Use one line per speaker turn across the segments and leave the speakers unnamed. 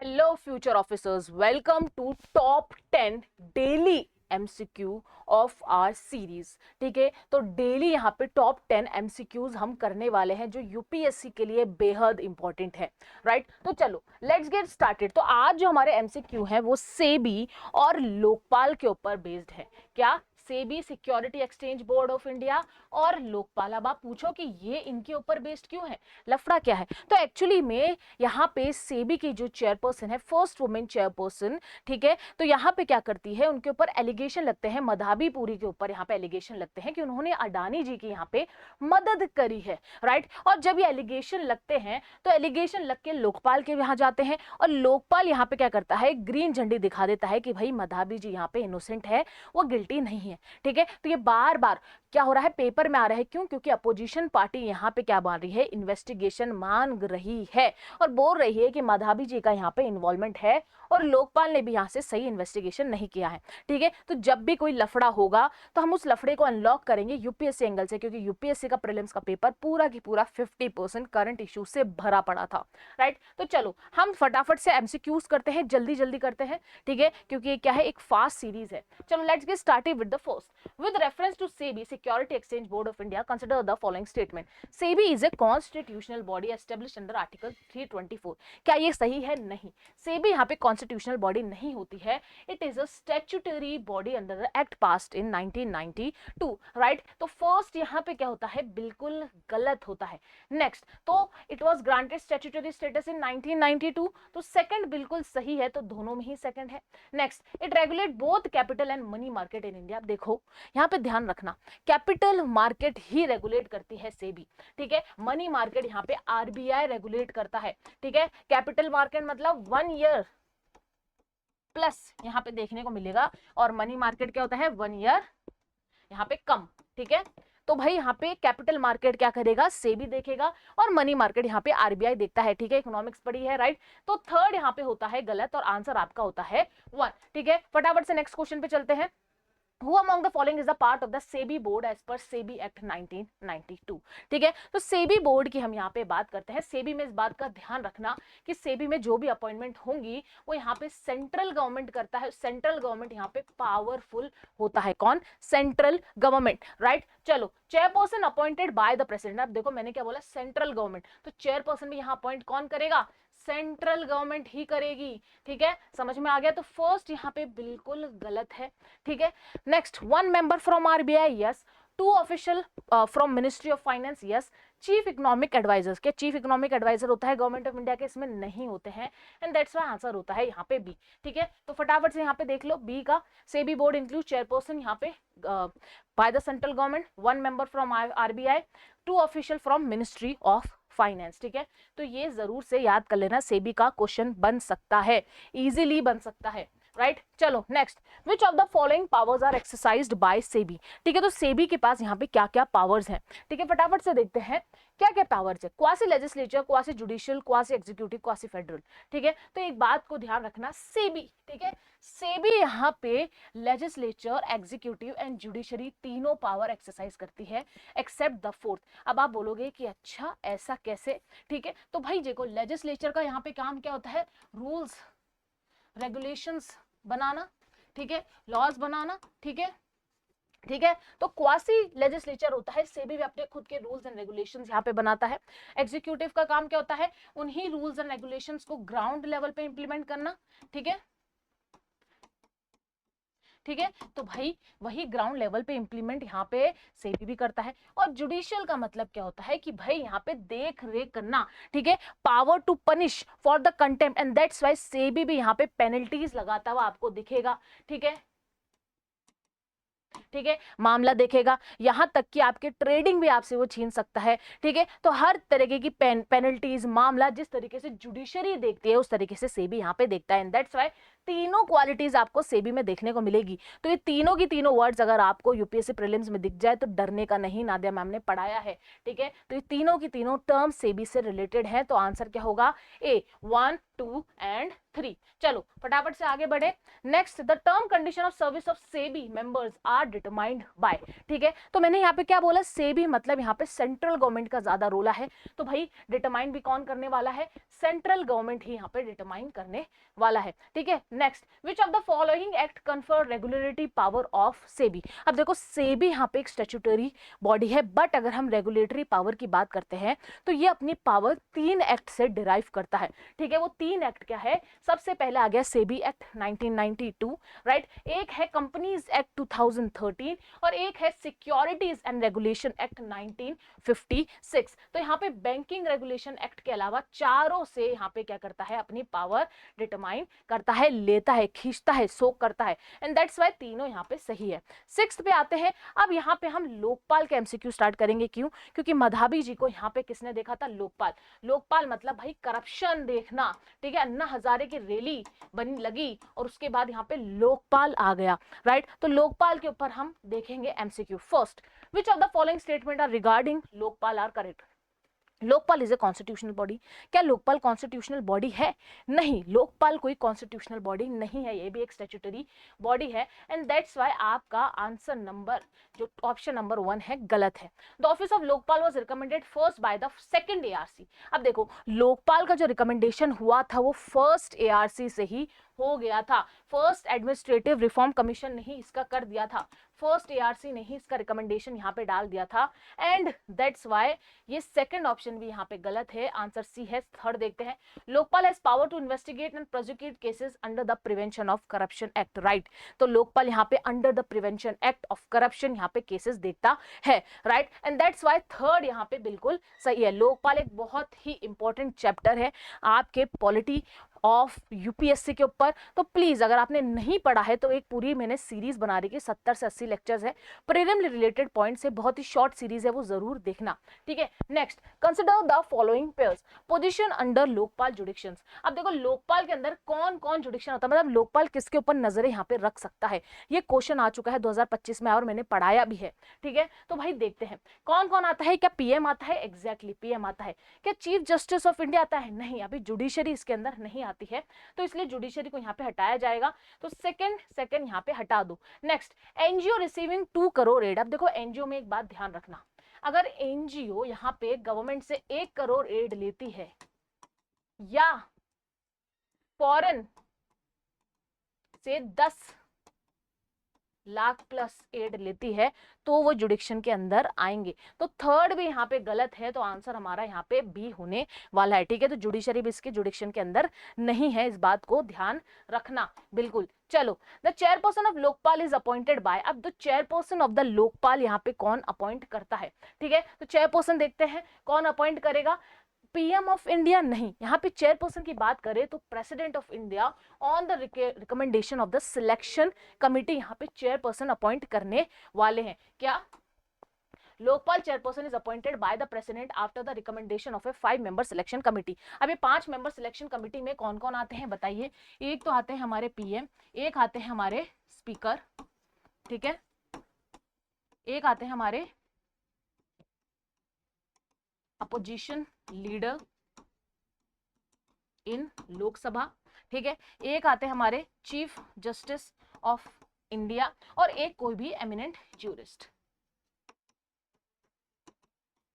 Hello, future officers. Welcome to top 10 daily MCQ of R series. ठीक है, तो daily यहाँ पे टॉप 10 MCQs हम करने वाले हैं जो यूपीएससी के लिए बेहद इंपॉर्टेंट है। राइट, तो चलो लेट्स गेट स्टार्टेड। तो आज जो हमारे MCQ हैं वो सेबी और लोकपाल के ऊपर बेस्ड है। क्या? SEBI, security exchange board of India और लोकपाल। अब आप पूछो कि ये इनके ऊपर बेस्ड क्यों है, लफड़ा क्या है? तो एक्चुअली में यहाँ पे सेबी की जो चेयरपर्सन है, फर्स्ट वुमेन चेयरपर्सन, ठीक है, तो यहाँ पे क्या करती है, उनके ऊपर एलिगेशन लगते हैं, मधाबी पुरी के ऊपर यहाँ पे एलिगेशन लगते हैं कि उन्होंने अडानी जी की यहाँ पे मदद करी है। राइट, और जब ये एलिगेशन लगते हैं तो एलिगेशन लग के लोकपाल के यहाँ जाते हैं और लोकपाल यहाँ पे क्या करता है, ग्रीन झंडी दिखा देता है कि भाई मधाबी जी यहाँ पे इनोसेंट है, वो गिल्टी नहीं है। ठीक है, तो ये बार बार क्या हो रहा है, पेपर में आ रहा है। क्यों? क्योंकि अपोजिशन पार्टी यहाँ पे क्या मान रही है, इन्वेस्टिगेशन मांग रही है और बोल रही है कि मधाबी जी का यहाँ पे इन्वॉल्वमेंट है और लोकपाल ने भी यहाँ से सही इन्वेस्टिगेशन नहीं किया है। ठीक है, तो जब भी कोई लफड़ा होगा तो हम उस लफड़े को अनलॉक करेंगे यूपीएससी एंगल से, क्योंकि यूपीएससी का प्रीलिम्स का पेपर पूरा की पूरा 50% करंट इश्यू से भरा पड़ा था। राइट, तो चलो हम फटाफट से एमसीक्यूज करते हैं, जल्दी जल्दी करते हैं। ठीक है, क्योंकि ये क्या है, एक फास्ट सीरीज है। चलो let's get started with the first. With reference to SEBI, security exchange board of India, consider the following statement. SEBI is a constitutional body established under article 324। क्या ये सही है? नहीं, सेबी यहाँ पे कॉन्स्टिट्यूशनल बॉडी नहीं होती है। It is a statutory body under the act passed in 1992। Right, तो फर्स्ट यहाँ पे क्या होता है, बिल्कुल गलत होता है। नेक्स्ट, तो it was granted statutory status in 1992, तो सेकंड बिल्कुल सही है, तो दोनों में ही सेकंड है। Next, it regulate both capital and money market in India. देखो यहाँ पे ध्यान रखना, कैपिटल मार्केट ही रेगुलेट करती है सेबी। ठीक है, मनी मार्केट यहाँ पे आरबीआई रेगुलेट करता है। ठीक है, कैपिटल मार्केट मतलब 1 ईयर प्लस यहाँ पे देखने को मिलेगा, और मनी मार्केट क्या होता है, 1 ईयर यहाँ पे कम। ठीक है, तो भाई यहाँ पे कैपिटल मार्केट क्या करेगा, सेबी देखेगा, और मनी मार्केट यहाँ पे आरबीआई देखता है। ठीक है, इकोनॉमिक्स पढ़ी है। राइट, तो थर्ड यहाँ पे होता है गलत और आंसर आपका होता है 1। ठीक है, फटाफट से नेक्स्ट क्वेश्चन पे चलते हैं। Who among the following is the part of the SEBI board as per SEBI Act 1992? ठीक है, तो सेबी बोर्ड की हम यहाँ पे बात करते हैं। सेबी में इस बात का ध्यान रखना कि सेबी में जो भी अपॉइंटमेंट होंगी वो यहाँ पे सेंट्रल गवर्नमेंट करता है। सेंट्रल गवर्नमेंट यहाँ पे पावरफुल होता है। कौन? Central government. राइट, चलो chairperson appointed by the president. अब देखो मैंने क्या बोला, सेंट्रल गवर्नमेंट, तो चेयरपर्सन भी यहाँ अपॉइंट कौन करेगा, सेंट्रल गवर्नमेंट ही करेगी। ठीक है, समझ में आ गया? तो फर्स्ट यहाँ पे बिल्कुल गलत है। ठीक है, next, 1 member from RBI, yes. 2 official from Ministry of Finance, yes. Chief economic advisers, क्या चीफ इकोनॉमिक एडवाइजर होता है गवर्नमेंट ऑफ इंडिया के? इसमें नहीं होते हैं, एंड दैट्स व्हाई आंसर होता है यहाँ पे बी। ठीक है, तो फटाफट से यहाँ पे देख लो बी का, सेबी बोर्ड इंक्लूड चेयरपर्सन यहाँ पे by the central government, 1 member from RBI, 2 official from ministry of finance. ठीक है, तो ये जरूर से याद कर लेना, सेबी का क्वेश्चन बन सकता है, इजीली बन सकता है। राइट, चलो next, which of the following powers are exercised by SEBI. ठीक है, तो सेबी के पास यहाँ पे क्या क्या पावर्स हैं। ठीक है, फटाफट से देखते हैं क्या क्या पावर्स है। Quasi legislature, quasi judicial, quasi executive, quasi federal. ठीक है, तो एक बात को ध्यान रखना, सेबी, ठीक है, सेबी यहाँ पे लेजिस्लेचर, एग्जीक्यूटिव एंड जुडिशरी तीनों पावर एक्सरसाइज करती है एक्सेप्ट द फोर्थ। अब आप बोलोगे कि अच्छा ऐसा कैसे? ठीक है, तो भाई देखो लेजिस्लेचर का यहाँ पे काम क्या होता है, रूल्स रेगुलेशंस बनाना, ठीक है, लॉज बनाना। ठीक है, ठीक है, तो क्वासी लेजिस्लेचर होता है, सेबी भी अपने खुद के रूल्स एंड रेगुलेशंस यहाँ पे बनाता है। एग्जीक्यूटिव का काम क्या होता है, उन्हीं रूल्स एंड रेगुलेशंस को ग्राउंड लेवल पे इंप्लीमेंट करना। ठीक है, ठीक है, तो भाई वही ग्राउंड लेवल पे इंप्लीमेंट यहाँ पे सेबी भी करता है। और जुडिशियल का मतलब क्या होता है कि भाई यहाँ पे देख रेख करना। ठीक है, power to punish for the contempt, and that's why SEBI भी यहाँ पे पेनल्टीज लगाता हुआ आपको दिखेगा। ठीक है, ठीक है, मामला देखेगा, यहां तक कि आपके ट्रेडिंग भी आपसे वो छीन सकता है। ठीक है, तो हर तरीके की पेनल्टीज, मामला जिस तरीके से जुडिशरी देखती है उस तरीके से सेबी यहाँ पे देखता है, एंड दैट्स व्हाई तीनों क्वालिटीज आपको सेबी में देखने को मिलेगी। तो ये तीनों की तीनों वर्ड्स अगर आपको यूपीएससी प्रीलिम्स में दिख जाए तो डरने का नहीं, नादिया मैम ने पढ़ाया है, ठीक है। तो ये तीनों की तीनों टर्म सेबी से रिलेटेड है, तो आंसर क्या होगा? A, 1, 2 and 3। चलो फटाफट से आगे बढ़े। Next, the term condition of service of SEBI members are determined by, ठीक है। तो मैंने यहाँ पे क्या बोला? सेबी मतलब यहाँ पे सेंट्रल गवर्नमेंट का ज्यादा रोल है, तो भाई डिटरमाइन भी कौन करने वाला है? सेंट्रल गवर्नमेंट ही यहाँ पे डिटरमाइन करने वाला है, ठीक है। Next, which of the following act confer regulatory power of SEBI? अब देखो सेबी यहाँ पे एक स्टैट्यूटरी बॉडी है, बट अगर हम रेगुलेटरी पावर की बात करते हैं तो ये अपनी पावर 3 एक्ट से डिराइव करता है, ठीक है। वो 3 एक्ट क्या है? सबसे पहले आ गया सेबी एक्ट 1992, राइट। एक है कंपनीज एक्ट 2013 और एक है सिक्योरिटीज एंड रेगुलेशन एक्ट 1956। तो यहाँ पे बैंकिंग रेगुलेशन एक्ट के अलावा चारों से यहाँ पे क्या करता है? अपनी पावर डिटरमाइन करता है, लेता है, खींचता है, सोक करता है, एंड दैट्स व्हाई तीनों यहाँ पे सही है। 6th पे आते हैं। अब यहाँ पे हम लोकपाल के एमसीक्यू स्टार्ट करेंगे। क्यों? क्योंकि मधाबी जी को यहाँ पे किसने देखा था? लोकपाल। लोकपाल मतलब भाई करप्शन देखना, ठीक है। अन्ना हजारे की रैली बनी लगी और उसके बाद यहाँ पे लोकपाल आ गया, राइट। तो लोकपाल के ऊपर हम देखेंगे MCQ. First, which of the following statement are regarding Lokpal are correct? Lokpal is a constitutional body. क्या लोकपाल कॉन्स्टिट्यूशनल बॉडी है? नहीं, लोकपाल कोई कॉन्स्टिट्यूशनल बॉडी नहीं है, ये भी एक स्टैट्यूटरी बॉडी है, एंड दैट्स व्हाई आपका आंसर नंबर जो ऑप्शन नंबर 1 है गलत है। The office of Lokpal was recommended first by the second ARC. अब देखो लोकपाल का जो रिकमेंडेशन हुआ था वो फर्स्ट एआरसी से ही हो गया था। फर्स्ट एडमिनिस्ट्रेटिव रिफॉर्म कमीशन ने ही इसका कर दिया था, फर्स्ट एआरसी ने ही इसका रिकमेंडेशन यहाँ पे डाल दिया था, एंड दैट्स व्हाई ये सेकंड ऑप्शन भी यहाँ पे गलत है, आंसर सी है। थर्ड देखते हैं। Lokpal has power to investigate and prosecute cases under the prevention of corruption act, right. तो लोकपाल यहाँ पे under the prevention act of corruption यहाँ पे केसेस देखता है, right, and that's why third यहाँ पे बिल्कुल सही है। लोकपाल एक बहुत ही इंपॉर्टेंट चैप्टर है आपके पॉलिटी ऑफ यूपीएससी के ऊपर, तो प्लीज अगर आपने नहीं पढ़ा है तो एक पूरी मैंने सीरीज बना रही है, 70 से 80 लेक्चर्स है, प्रीलिम रिलेटेड पॉइंट से, बहुत ही शॉर्ट सीरीज है, वो जरूर देखना, ठीक है। Next, consider the following pairs position under Lokpal jurisdictions. अब देखो लोकपाल के अंदर कौन कौन जुडिक्शन होता है, मतलब लोकपाल किसके ऊपर नजरें यहाँ पे रख सकता है, ये क्वेश्चन आ चुका है 2025 में और मैंने पढ़ाया भी है, ठीक है। तो भाई देखते हैं कौन कौन आता है। क्या पीएम आता है? एग्जैक्टली पीएम आता है। क्या चीफ जस्टिस ऑफ इंडिया आता है? नहीं, अभी जुडिशरी इसके अंदर नहीं आती है, तो इसलिए जुडिशरी को यहाँ पे हटाया जाएगा, तो सेकंड यहाँ पे हटा दो। Next, NGO receiving 2 crore aid. अब देखो एनजीओ में एक बात ध्यान रखना, अगर एनजीओ यहाँ पे गवर्नमेंट से 1 करोड़ एड लेती है या फॉरेन से 10 लाख प्लस एड लेती है तो वो जुडिक्शन के अंदर आएंगे। तो थर्ड भी यहाँ पे गलत है, तो आंसर हमारा यहाँ पे बी होने वाला है, ठीक है। तो जुडिशरी भी इसके जुडिक्शन के अंदर नहीं है, इस बात को ध्यान रखना बिल्कुल। चलो, the chairperson of Lokpal is appointed by. अब the chairperson of the Lokpal यहाँ पे कौन अपॉइंट करता है, ठीक है। तो चेयरपर्सन देखते हैं कौन अपॉइंट करेगा। पीएम ऑफ इंडिया नहीं, यहाँ पे चेयरपर्सन की बात करें तो president of India on the recommendation of the selection committee यहाँ पे चेयरपर्सन अपॉइंट करने वाले हैं। क्या Lokpal chairperson is appointed by the president after the recommendation of A 5 member selection committee. अब ये 5 मेंबर सिलेक्शन कमिटी में कौन कौन आते हैं बताइए। एक तो आते हैं हमारे पीएम, एक आते हैं हमारे स्पीकर, ठीक है, एक आते हैं हमारे अपोजिशन लीडर इन लोकसभा, ठीक है, एक आते हैं हमारे चीफ जस्टिस ऑफ इंडिया और एक कोई भी एमिनेंट ज्यूरिस्ट,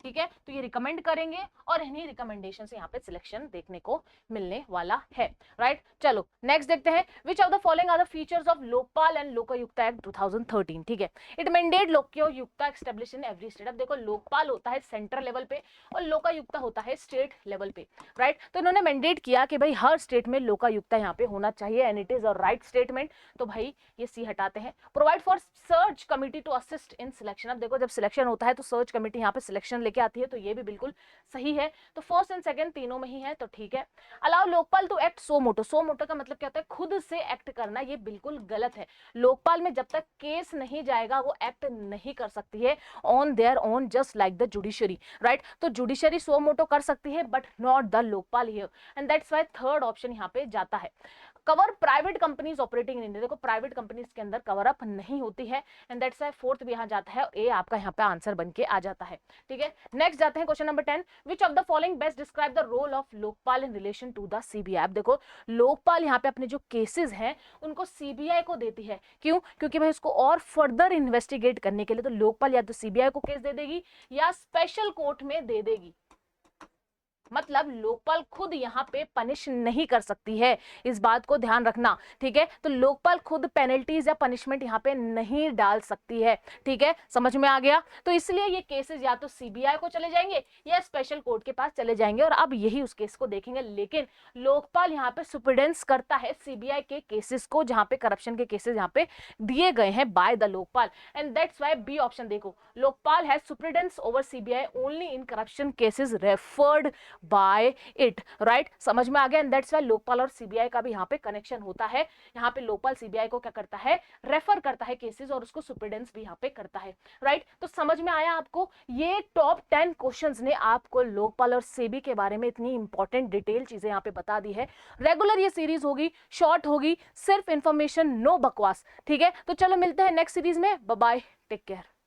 ठीक है। तो ये रिकमेंड करेंगे और इन्हीं रिकमेंडेशन से यहाँ पे सिलेक्शन देखने को मिलने वाला है, राइट। चलो नेक्स्ट देखते हैं। Which of the following are the features of Lokpal and Lokayukta act 2013, ठीक है। It mandate Lokayukta establish in every state. अब देखो लोकपाल होता है सेंट्रल लेवल पे और लोकायुक्ता होता है स्टेट लेवल पे, राइट। तो इन्होंने मैंडेट किया कि भाई हर स्टेट में लोकायुक्ता यहाँ पे होना चाहिए, and it is a right statement, तो भाई ये सी हटाते हैं। Provide for search committee to assist in selection. अब देखो जब सिलेक्शन होता है तो सर्च कमिटी यहाँ पे सिलेक्शन लेके आती है, तो ये भी बिल्कुल सही है। तो फर्स्ट एंड सेकंड तीनों में ही है, तो ठीक है। Allow Lokpal to act suo motu. Suo motu का मतलब क्या होता है? खुद से एक्ट करना, ये बिल्कुल गलत है। लोकपाल में जब तक केस नहीं जाएगा वो एक्ट नहीं कर सकती है on their own, just like the judiciary, right. तो जुडिशरी सो मोटो कर सकती है but not the Lokpal here, and that's why third option यहाँ पे जाता है। Cover private companies operating in India, देखो प्राइवेट कंपनीज के अंदर कवर अप नहीं होती है, एंड दैट्स व्हाई फोर्थ भी यहां जाता है, ए आपका यहां पे आंसर बन के आ जाता है। ठीक है, नेक्स्ट जाते हैं question number 10, which of the following best describe the role of Lokpal in relation to the CBI. अब देखो लोकपाल यहाँ पे अपने जो केसेस हैं उनको सीबीआई को देती है, क्यों? क्योंकि भाई उसको और फर्दर इन्वेस्टिगेट करने के लिए तो लोकपाल या तो सीबीआई को केस दे देगी या स्पेशल कोर्ट में दे देगी। मतलब लोकपाल खुद यहाँ पे पनिश नहीं कर सकती है, इस बात को ध्यान रखना। ठीक है, तो लोकपाल खुद पेनल्टीज या पनिशमेंट यहाँ पे नहीं डाल सकती है। ठीक है, समझ में आ गया? तो इसलिए ये केसेस या तो सीबीआई को चले जाएंगे या स्पेशल कोर्ट के पास चले जाएंगे, और अब यही उस केस को देखेंगे। लेकिन लोकपाल यहाँ पे सुप्रीडेंस करता है सीबीआई के केसेस को, जहां पे करप्शन के केसेस यहाँ पे दिए गए हैं by the Lokpal, and that's why B option देखो, Lokpal has superintendence over CBI only in corruption cases referred by इट। राइट, समझ में आ गया? एंड दैट्स व्हाई लोकपाल और सीबीआई का भी यहाँ पे कनेक्शन होता है। यहाँ पे लोकपाल सीबीआई को क्या करता है, रेफर करता है केसेस, और उसको सुप्रीडेंस भी यहाँ पे करता है। राइट, तो समझ में आया आपको? ये टॉप 10 क्वेश्चंस ने आपको लोकपाल और सेबी के बारे में इतनी इंपॉर्टेंट डिटेल चीजें यहाँ पे बता दी है। रेगुलर ये सीरीज होगी, शॉर्ट होगी, सिर्फ इंफॉर्मेशन, नो बकवास। ठीक है, तो चलो मिलते हैं नेक्स्ट सीरीज में। Bye bye, take care.